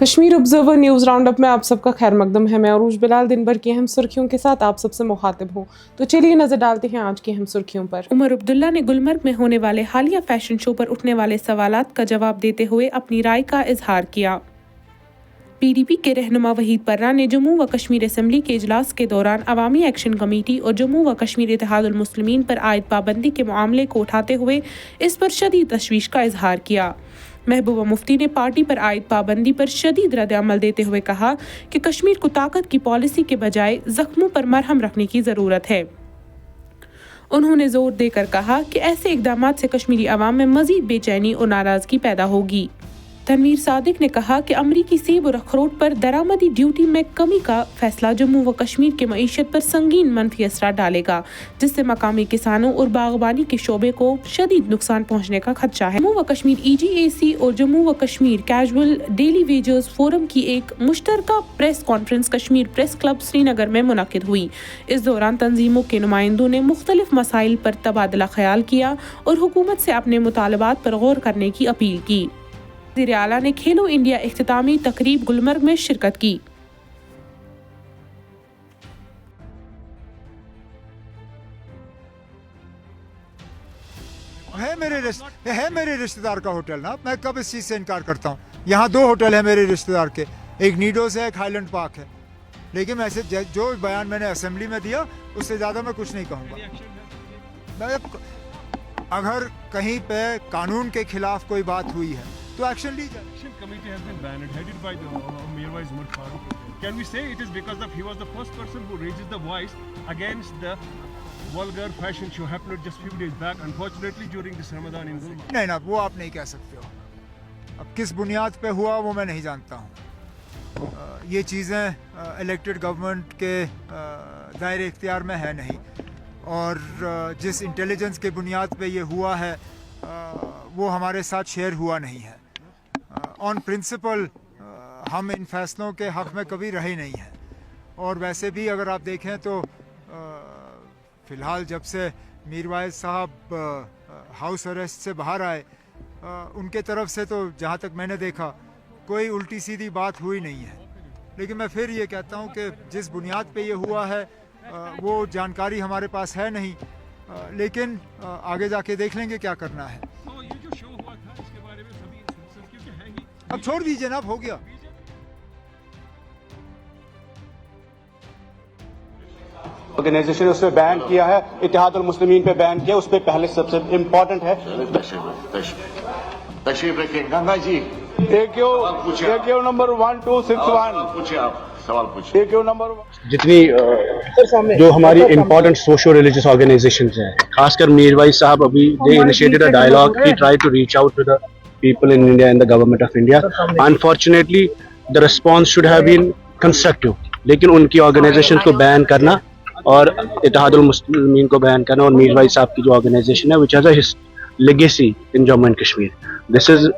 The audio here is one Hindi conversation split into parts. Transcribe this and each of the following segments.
कश्मीर ऑब्जर्वर न्यूज़ राउंडअप में आप सबका खैर मकदम है। मैं अरूज बिलाल दिन भर की अहम सुर्खियों के साथ आप सबसे मुखातिब हूँ। तो चलिए नजर डालते हैं आज की अहम सुर्खियों पर। उमर अब्दुल्ला ने गुलमर्ग में होने वाले हालिया फैशन शो पर उठने वाले सवालात का जवाब देते हुए अपनी राय का इजहार किया। पीडीपी के रहनुमा वहीद पर्रा ने जम्मू व कश्मीर असेंबली के इजलास के दौरान अवामी एक्शन कमेटी और जम्मू व कश्मीर इत्तेहादुल मुस्लिमीन पर आयद पाबंदी के मामले को उठाते हुए इस पर शदीद तशवीश का इजहार किया। महबूबा मुफ्ती ने पार्टी पर आयद पाबंदी पर शदीद रद्द-ए-अमल देते हुए कहा कि कश्मीर को ताकत की पॉलिसी के बजाय जख्मों पर मरहम रखने की ज़रूरत है। उन्होंने जोर देकर कहा कि ऐसे इकदामात से कश्मीरी अवाम में मजीद बेचैनी और नाराजगी पैदा होगी। तनवीर सादिक ने कहा कि अमरीकी सेब और अखरोट पर दरामदी ड्यूटी में कमी का फैसला जम्मू व कश्मीर की मईशत पर संगीन मनफी असरात डालेगा, जिससे मकामी किसानों और बागबानी के शोबे को शदीद नुकसान पहुंचने का खदशा है। जम्मू व कश्मीर EGAC और जम्मू व Kashmir casual daily wagers forum की एक मुश्तरका press conference Kashmir press club Srinagar में मुनक्किद हुई। इस दौरान तंजीमों के नुमाइंदों ने मुख्तलिफ मसाइल पर तबादला ख्याल किया और हुकूमत से अपने मुतालबात पर गौर करने की अपील की। वज़ीर आला ने खेलो इंडिया इख्तितामी तकरीब गुलमर्ग में शिरकत की। है मेरे रिश्तेदार का होटल ना, मैं कब इस चीज़ से इनकार करता हूँ। यहाँ 2 होटल है मेरे रिश्तेदार के, एक नीडोस है, एक हाईलैंड पार्क है। लेकिन ऐसे जो बयान मैंने असेंबली में दिया उससे ज़्यादा मैं कुछ नहीं कहूँगा। अगर कहीं पे कानून के खिलाफ कोई बात हुई है तो एक्शन ली जाए। Election committee has been banned, headed by the Mirwais Umar Farooq. Can we say it is because of he was the first person who raised the voice against the vulgar fashion show happened just few days back, unfortunately during this Ramadan in Gulmarg? नहीं ना, वो आप नहीं कह सकते हो। अब किस बुनियाद पे हुआ वो मैं नहीं जानता हूँ। ये चीज़ें इलेक्टेड गवर्नमेंट के दायरे इख्तियार में है नहीं, और जिस इंटेलिजेंस के बुनियाद पे ये हुआ है वो हमारे साथ शेयर हुआ नहीं है। ऑन प्रिंसिपल हम इन फैसलों के हक़ में कभी रहे नहीं हैं। और वैसे भी अगर आप देखें तो फ़िलहाल जब से मीरवाइज साहब हाउस अरेस्ट से बाहर आए, उनके तरफ से तो जहाँ तक मैंने देखा कोई उल्टी सीधी बात हुई नहीं है। लेकिन मैं फिर ये कहता हूँ कि जिस बुनियाद पे ये हुआ है वो जानकारी हमारे पास है नहीं, लेकिन आगे जाके देख लेंगे क्या करना है। तो ये जो शो हुआ था इसके बारे में सभी क्योंकि है ही अब छोड़ दीजिए ना, अब हो गया। ऑर्गेनाइजेशन उस पर बैन किया है, इत्तेहादुल मुस्लिमीन पे बैन किया, उस पर पहले सबसे इम्पोर्टेंट है। तशरीफ रखिए गंगा जी। AQ नंबर 1261 पूछिए, आप सवाल पूछिए। AQ नंबर जितनी जो हमारी इम्पोर्टेंट सोशो रिलीजियस ऑर्गेनाइजेशंस हैं, खासकर मीरवाइज साहब अभी they initiated a dialogue, he try to reach out to the people in India and the government of India. Unfortunately, the response should have been constructive. लेकिन उनकी ऑर्गेनाइजेशन को बैन करना और इत्तेहादुल मुस्लिमीन को बैन करना और मीरवाइज साहब की जो ऑर्गेनाइजेशन है which has a legacy in Jammu and Kashmir. This is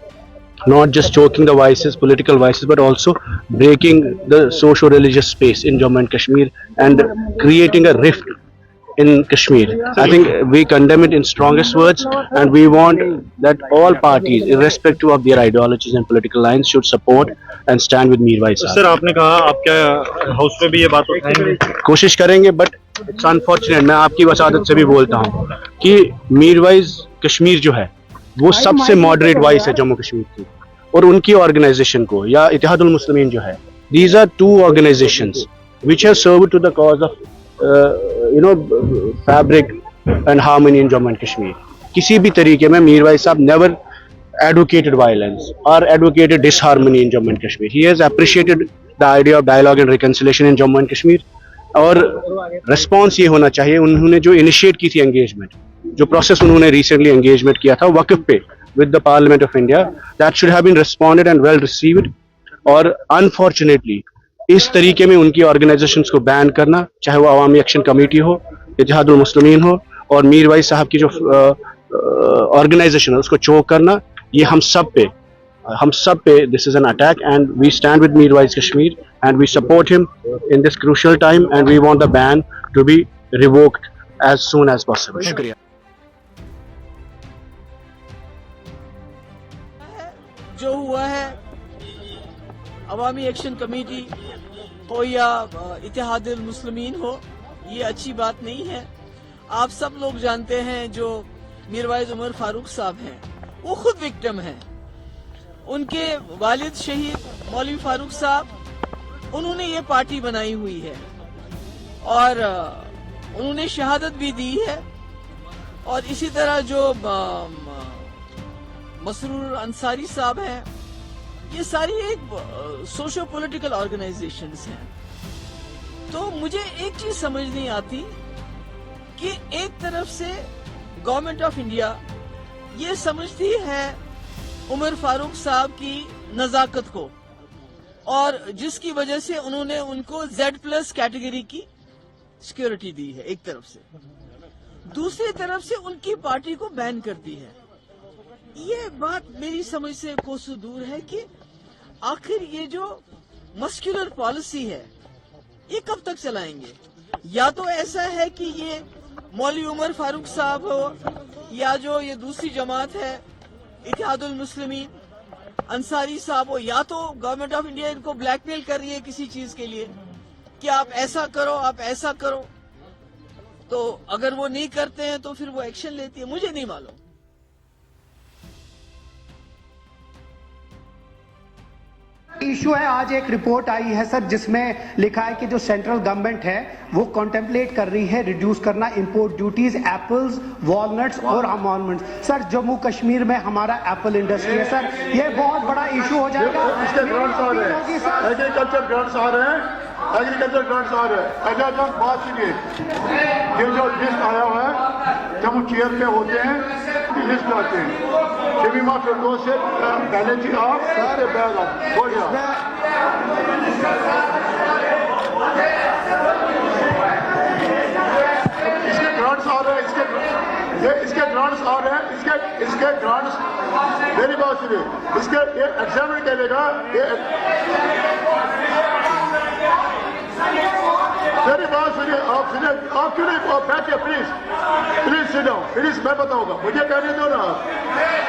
not just choking the voices, political voices, but also breaking the socio-religious space in Jammu and Kashmir and creating a rift in Kashmir. I think we condemn it in strongest words, and we want that all parties, irrespective of their ideologies and political lines, should support and stand with Mirwais Sahab. Sir आपने कहा आप क्या हाउस पे भी ये बात उठाएंगे? कोशिश करेंगे, बट इट्स अनफॉर्चुनेट, मैं आपकी वसादत से भी बोलता हूँ कि मीरवाइज कश्मीर जो है वो सबसे मॉडरेट वॉइस है जम्मू कश्मीर की, और उनकी ऑर्गेनाइजेशन को या इत्तेहादुल मुस्लिमीन जो है, these are 2 organisations which have served to the cause of fabric and harmony in Jammu and Kashmir. किसी भी तरीके में मीरवाइज साहब never advocated violence or advocated disharmony in Jammu and Kashmir. He has appreciated the idea of dialogue and reconciliation in Jammu and Kashmir. और response ये होना चाहिए, उन्होंने जो initiate की थी engagement, जो process उन्होंने recently engagement किया था वक्फ पे with the Parliament of India, that should have been responded and well received. और unfortunately इस तरीके में उनकी ऑर्गेनाइजेशंस को बैन करना, चाहे वो अवामी एक्शन कमेटी हो, इत्तेहादुल मुस्लिमीन हो, और मीरवाइज साहब की जो ऑर्गेनाइजेशन है उसको चोक करना, ये हम सब पे this is an attack, and we stand with Mirwaiz Kashmir and we support him in this crucial time, and we want the ban to be revoked as soon as possible. शुक्रिया। जो हुआ है अवामी एक्शन कमेटी हो या इत्तेहादुल मुस्लिमीन हो, ये अच्छी बात नहीं है। आप सब लोग जानते हैं जो मीरवाइज उमर फारूक साहब हैं, वो खुद विक्टिम हैं। उनके वालिद शहीद मौलवी फारूक साहब, उन्होंने ये पार्टी बनाई हुई है और उन्होंने शहादत भी दी है। और इसी तरह जो मसरूर अंसारी साहब हैं, ये सारी एक सोशो पॉलिटिकल ऑर्गेनाइजेशंस हैं। तो मुझे एक चीज समझ नहीं आती कि एक तरफ से गवर्नमेंट ऑफ इंडिया ये समझती है उमर फारूक साहब की नजाकत को, और जिसकी वजह से उन्होंने उनको Z+ कैटेगरी की सिक्योरिटी दी है एक तरफ से, दूसरी तरफ से उनकी पार्टी को बैन करती है। ये बात मेरी समझ से कोसों दूर है कि आखिर ये जो मस्कुलर पॉलिसी है ये कब तक चलाएंगे। या तो ऐसा है कि ये मौलवी उमर फारूक साहब हो या जो ये दूसरी जमात है इत्तेहादुल मुस्लिमीन अंसारी साहब हो, या तो गवर्नमेंट ऑफ इंडिया इनको ब्लैकमेल कर रही है किसी चीज के लिए कि आप ऐसा करो, आप ऐसा करो। तो अगर वो नहीं करते हैं तो फिर वो एक्शन लेती है, मुझे नहीं मालूम। इशू है, आज एक रिपोर्ट आई है सर जिसमें लिखा है कि जो सेंट्रल गवर्नमेंट है वो कॉन्टेम्पलेट कर रही है रिड्यूस करना इंपोर्ट ड्यूटीज एप्पल्स, वॉलनट्स और आलमंड्स। सर जम्मू कश्मीर में हमारा एप्पल इंडस्ट्री है सर, ये बहुत बड़ा इशू हो जाएगा। इसके ग्रांट्स आ रहे हैं, एग्रीकल्चर ग्रांट्स आ रहे हैं, एग्रीकल्चर ग्रांट्स आ रहे हैं। अगर हम बात सुनिए, ये जो लिस्ट आया हुआ है जब वो चेयर पे होते हैं लिस्ट आते हैं, शमीमा फिरदौस से पहले जी आप सारे बैग आप बोलिए। इसके ग्रांट्स आ रहे हैं, इसके ग्रांट्स आ रहे हैं, इसके ग्रांट्स, मेरी बात सुनिए, इसके ये एग्जामिन करेगा, मेरी बात सुनिए, आप सुनिए, आप क्यों नहीं, आप बैठिए प्लीज सिट डाउन, प्लीज मैं बताऊंगा, मुझे कहने दो ना।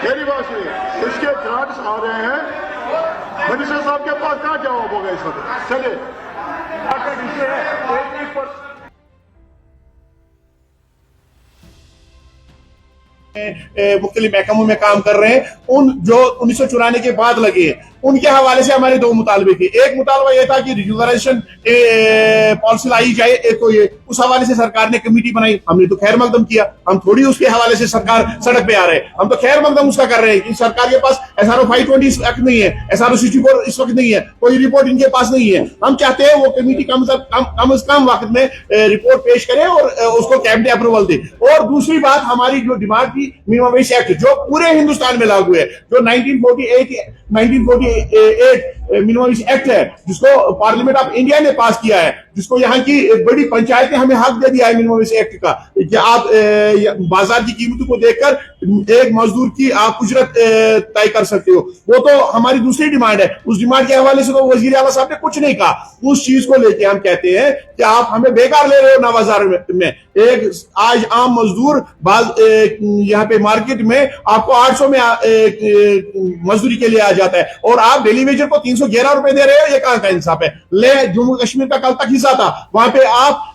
मेरी बात सुनिए, इसके ग्रांट्स आ रहे हैं, मिनिस्टर साहब के पास कहाँ जवाब होगा इस वक्त। चलिए मुख्तलिफ महकमों में काम कर रहे हैं, उन जो 1994 के बाद लगे उनके हवाले से हमारे दो मुतालबे थे। एक मुतालबा यह था कि रिजर्वेशन पॉलिसी लाई जाए, एक तो ये उस हवाले से सरकार ने कमेटी बनाई, हमने तो खैर मकदम किया। हम थोड़ी उसके हवाले से सरकार सड़क पे आ रहे हैं, हम तो खैर मकदम उसका कर रहे हैं कि सरकार के पास SRO 520 इस वक्त नहीं है, SRO 64 इस वक्त नहीं है, कोई रिपोर्ट इनके पास नहीं है। हम चाहते हैं वो कमेटी कम से कम वक्त में रिपोर्ट पेश करे और उसको कैबिनेट अप्रूवल दे। और दूसरी बात, हमारी जो डिमांड थी मिनिमम वेज एक्ट जो पूरे हिंदुस्तान में लागू है, जो 1948 मिनिमम वेज एक्ट है, जिसको पार्लियामेंट ऑफ इंडिया ने पास किया है, जिसको यहाँ की बड़ी पंचायत ने हमें हक दे दिया है मिनिमम वेज एक्ट का कि आप बाजार की कीमतों को देखकर एक मजदूर की आप उजरत तय कर सकते हो। वो तो हमारी दूसरी डिमांड है। उस डिमांड के हवाले से तो वजीर आला साहब ने कुछ नहीं कहा। उस चीज को लेके हम कहते हैं कि आप हमें बेकार ले रहे हो नवाज में। एक आज आम मजदूर यहाँ पे मार्केट में आपको 800 में मजदूरी के लिए आ जाता है और आप डेली वेजर को 311 रुपए दे रहे हो, ये कहां का इंसाफ है। ले जम्मू कश्मीर का कल तक हिस्सा था, वहां पे आप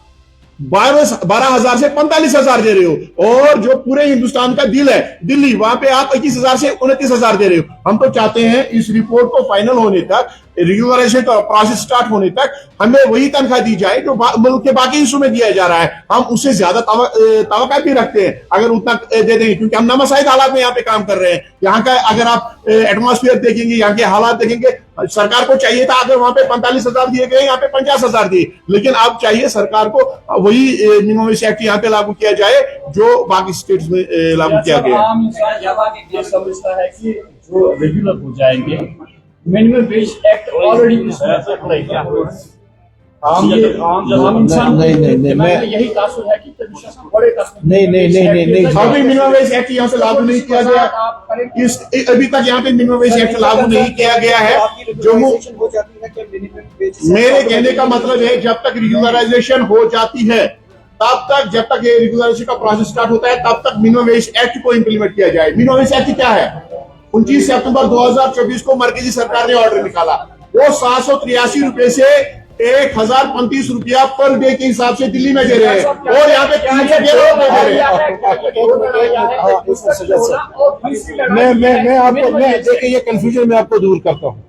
12,000 से 45,000 दे रहे हो, और जो पूरे हिंदुस्तान का दिल है दिल्ली, वहां पे आप 21,000 से 29,000 दे रहे हो। हम तो चाहते हैं इस रिपोर्ट को फाइनल होने तक, रेगुलराइजेशन का प्रोसेस स्टार्ट होने तक हमें वही तनख्वाह दी जाए जो मुल्क के बाकी हिस्सों में दिया जा रहा है। हम उससे ज्यादा तवक्का भी रखते हैं अगर उतना दे देंगे, क्योंकि हम नामुमकिन हालात में यहाँ पे काम कर रहे हैं। यहाँ का अगर आप एटमॉस्फेयर देखेंगे, यहाँ के हालात देखेंगे, सरकार को चाहिए था अगर वहां पे 45,000 दिए गए, यहाँ पे 50,000 दिए, लेकिन अब चाहिए सरकार को वही मिनिमम वेज एक्ट यहाँ पे लागू किया जाए जो बाकी स्टेट्स में लागू किया गया। समझता है कि जो रेगुलर हो जाएंगे मिनिमम वेज एक्ट ऑलरेडी यही तासुर है कि नहीं अभी मिनिमम वेज एक्ट यहाँ से लागू नहीं किया गया, अभी तक यहाँ पे मिनिमम वेज एक्ट लागू नहीं किया गया है। जम्मू, मेरे कहने का मतलब है जब तक रेगुलराइजेशन हो जाती है तब तक, जब तक ये रेगुलराइजेशन का प्रोसेस स्टार्ट होता है तब तक मिनिमम वेज एक्ट को इंप्लीमेंट किया जाए। मिनिमम वेज एक्ट क्या है? 29 सितंबर 2024 को मरकजी सरकार ने ऑर्डर निकाला वो 783 रुपए से 1035 रुपया पर डे के हिसाब से दिल्ली में दे रहे हैं और यहाँ पे 313 रुपए दे रहे हैं। मैं आपको देखिए ये कंफ्यूजन मैं आपको दूर करता हूँ।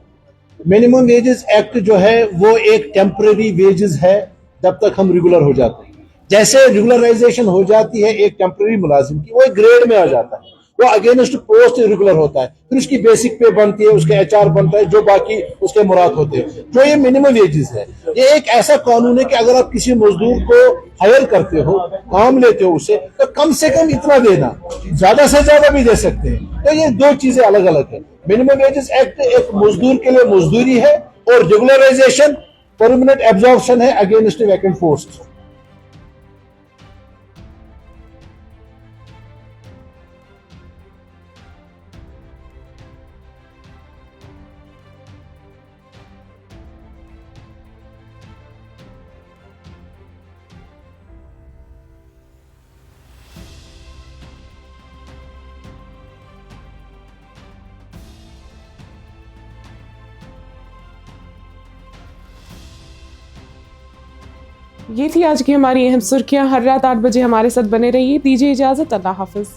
मिनिमम वेजेस एक्ट जो है वो एक टेम्पररी वेजेस है जब तक हम रेगुलर हो जाते हैं। जैसे रेगुलराइजेशन हो जाती है एक टेम्पररी मुलाजिम की, वो एक ग्रेड में आ जाता है, वो अगेंस्ट पोस्ट रेगुलर होता है, फिर उसकी बेसिक पे बनती है, उसके एचआर बनता है, जो बाकी उसके मुराद होते हैं। जो ये मिनिमम वेजेस है, ये एक ऐसा कानून है कि अगर आप किसी मजदूर को हायर करते हो, काम लेते हो उससे, तो कम से कम इतना देना, ज्यादा से ज्यादा भी दे सकते हैं। तो ये दो चीजें अलग अलग है। मिनिमम वेजेस एक्ट एक मजदूर के लिए मजदूरी है और रेगुलराइजेशन परमानेंट एब्जॉर्प्शन है अगेंस्ट वैकेंट पोस्ट। ये थी आज की हमारी अहम सुर्खियां। हर रात 8 बजे हमारे साथ बने रहिए। दीजिए इजाजत। अल्लाह हाफिज।